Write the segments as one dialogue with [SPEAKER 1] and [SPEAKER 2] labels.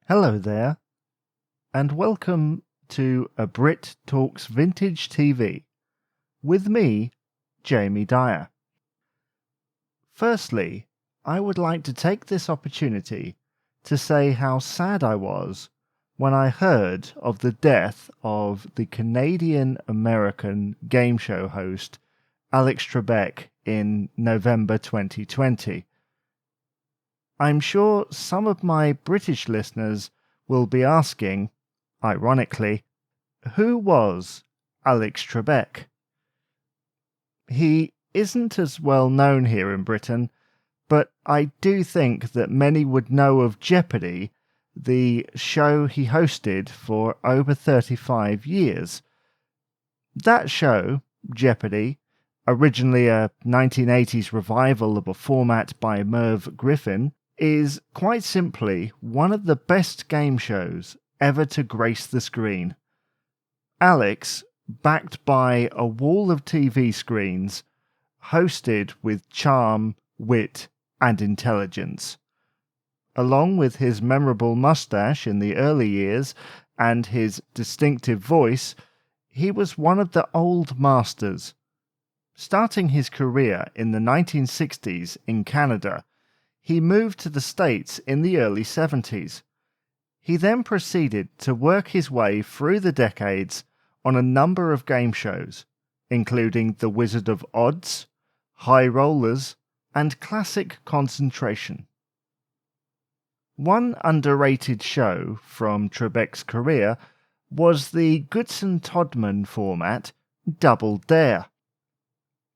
[SPEAKER 1] Hello there, and welcome to A Brit Talks Vintage TV with me, Jamie Dyer. Firstly, I would like to take this opportunity to say how sad I was when I heard of the death of the Canadian-American game show host Alex Trebek in November 2020. I'm sure some of my British listeners will be asking, ironically, who was Alex Trebek? He isn't as well known here in Britain, but I do think that many would know of Jeopardy, the show he hosted for over 35 years. That show, Jeopardy, originally a 1980s revival of a format by Merv Griffin, is quite simply one of the best game shows ever to grace the screen. Alex, backed by a wall of TV screens, hosted with charm, wit, and intelligence. Along with his memorable mustache in the early years and his distinctive voice, he was one of the old masters. Starting his career in the 1960s in Canada, he moved to the States in the early 70s. He then proceeded to work his way through the decades on a number of game shows, including The Wizard of Odds, High Rollers, and Classic Concentration. One underrated show from Trebek's career was the Goodson-Todman format Double Dare.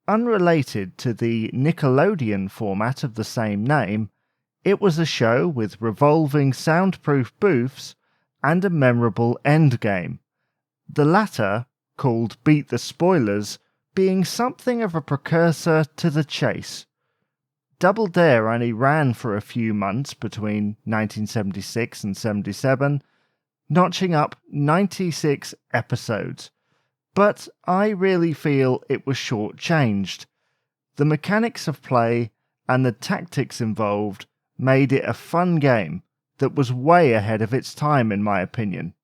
[SPEAKER 1] Unrelated to the Nickelodeon format of the same name, it was a show with revolving soundproof booths and a memorable endgame, the latter, called Beat the Spoilers, being something of a precursor to The Chase. Double Dare only ran for a few months between 1976 and 77, notching up 96 episodes. But I really feel it was short-changed. The mechanics of play and the tactics involved made it a fun game that was way ahead of its time, in my opinion.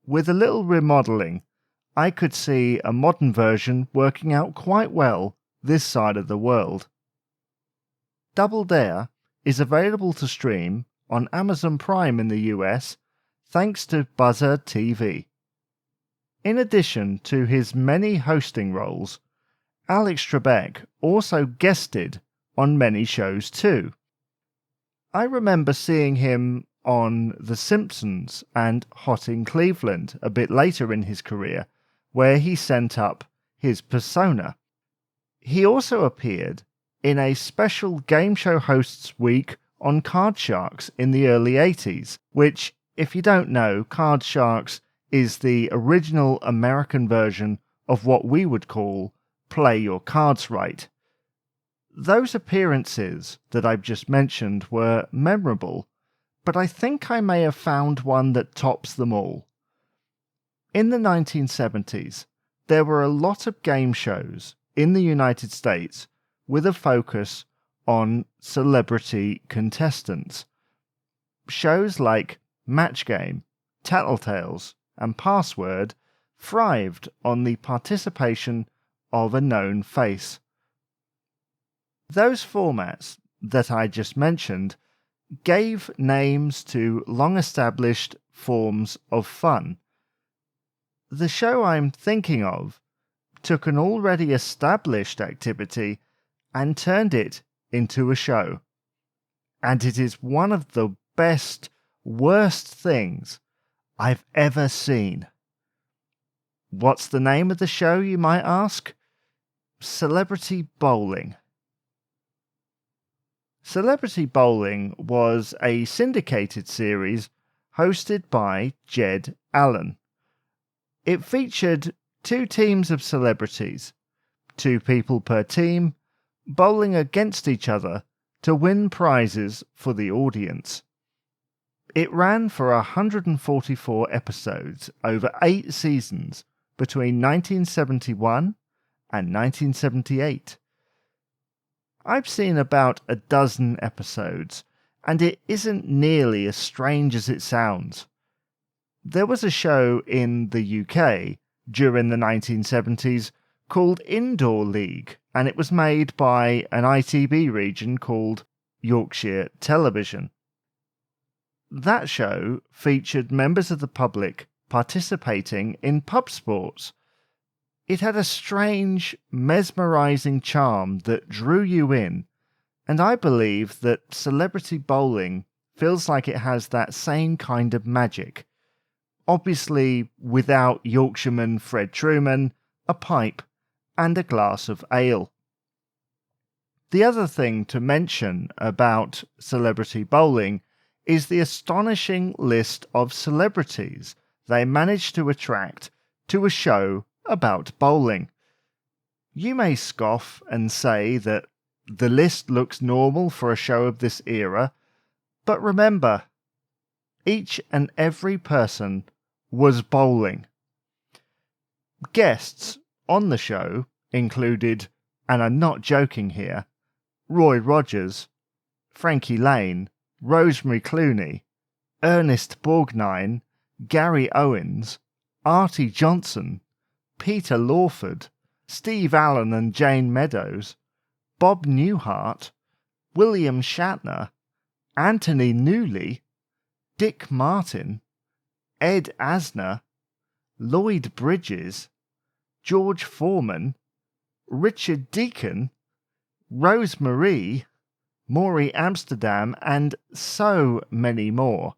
[SPEAKER 1] With a little remodelling, I could see a modern version working out quite well this side of the world. Double Dare is available to stream on Amazon Prime in the US thanks to Buzzer TV. In addition to his many hosting roles, Alex Trebek also guested on many shows too. I remember seeing him on The Simpsons and Hot in Cleveland a bit later in his career, where he sent up his persona. He also appeared in a special Game Show Hosts Week on Card Sharks in the early 80s, which, if you don't know, Card Sharks is the original American version of what we would call Play Your Cards Right. Those appearances that I've just mentioned were memorable, but I think I may have found one that tops them all. In the 1970s, there were a lot of game shows in the United States with a focus on celebrity contestants. Shows like Match Game, Tattletales, and Password thrived on the participation of a known face. Those formats that I just mentioned gave names to long-established forms of fun. The show I'm thinking of took an already established activity and turned it into a show. And it is one of the best, worst things I've ever seen. What's the name of the show, you might ask? Celebrity Bowling. Celebrity Bowling was a syndicated series hosted by Jed Allen. It featured two teams of celebrities, 2 people per team, bowling against each other to win prizes for the audience. It ran for 144 episodes over 8 seasons between 1971 and 1978. I've seen about a dozen episodes, and it isn't nearly as strange as it sounds. There was a show in the UK during the 1970s called Indoor League, and it was made by an ITV region called Yorkshire Television. That show featured members of the public participating in pub sports. It had a strange, mesmerizing charm that drew you in, and I believe that celebrity bowling feels like it has that same kind of magic. Obviously, without Yorkshireman Fred Truman, a pipe, and a glass of ale. The other thing to mention about celebrity bowling is the astonishing list of celebrities they managed to attract to a show about bowling. You may scoff and say that the list looks normal for a show of this era, but remember, each and every person was bowling. Guests on the show included, and I'm not joking here, Roy Rogers, Frankie Lane, Rosemary Clooney, Ernest Borgnine, Gary Owens, Artie Johnson, Peter Lawford, Steve Allen and Jane Meadows, Bob Newhart, William Shatner, Anthony Newley, Dick Martin, Ed Asner, Lloyd Bridges, George Foreman, Richard Deacon, Rose Marie, Maury Amsterdam, and so many more.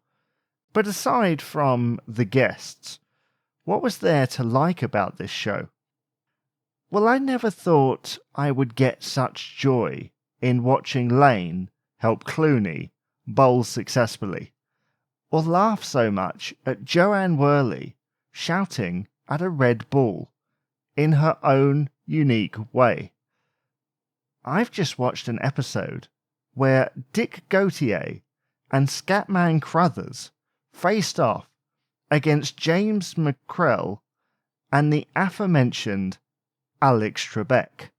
[SPEAKER 1] But aside from the guests, what was there to like about this show? Well, I never thought I would get such joy in watching Lane help Clooney bowl successfully, or laugh so much at Joanne Worley shouting at a red ball in her own unique way. I've just watched an episode where Dick Gautier and Scatman Crothers faced off against James McCrell and the aforementioned Alex Trebek.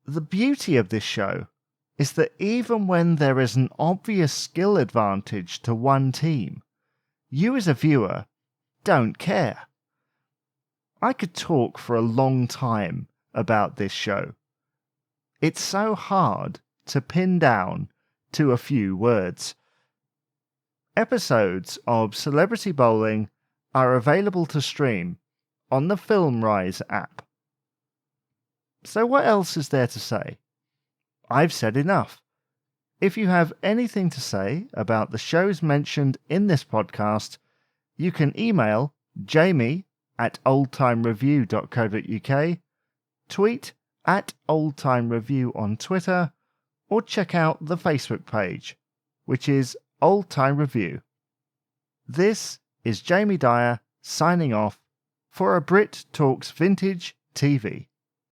[SPEAKER 1] The beauty of this show is that even when there is an obvious skill advantage to one team, you as a viewer don't care. I could talk for a long time about this show. It's so hard to pin down to a few words. Episodes of Celebrity Bowling are available to stream on the FilmRise app. So what else is there to say? I've said enough. If you have anything to say about the shows mentioned in this podcast, you can email jamie@oldtimereview.co.uk, tweet @oldtimereview on Twitter, or check out the Facebook page, which is Old Time Review. This is Jamie Dyer signing off for A Brit Talks Vintage TV.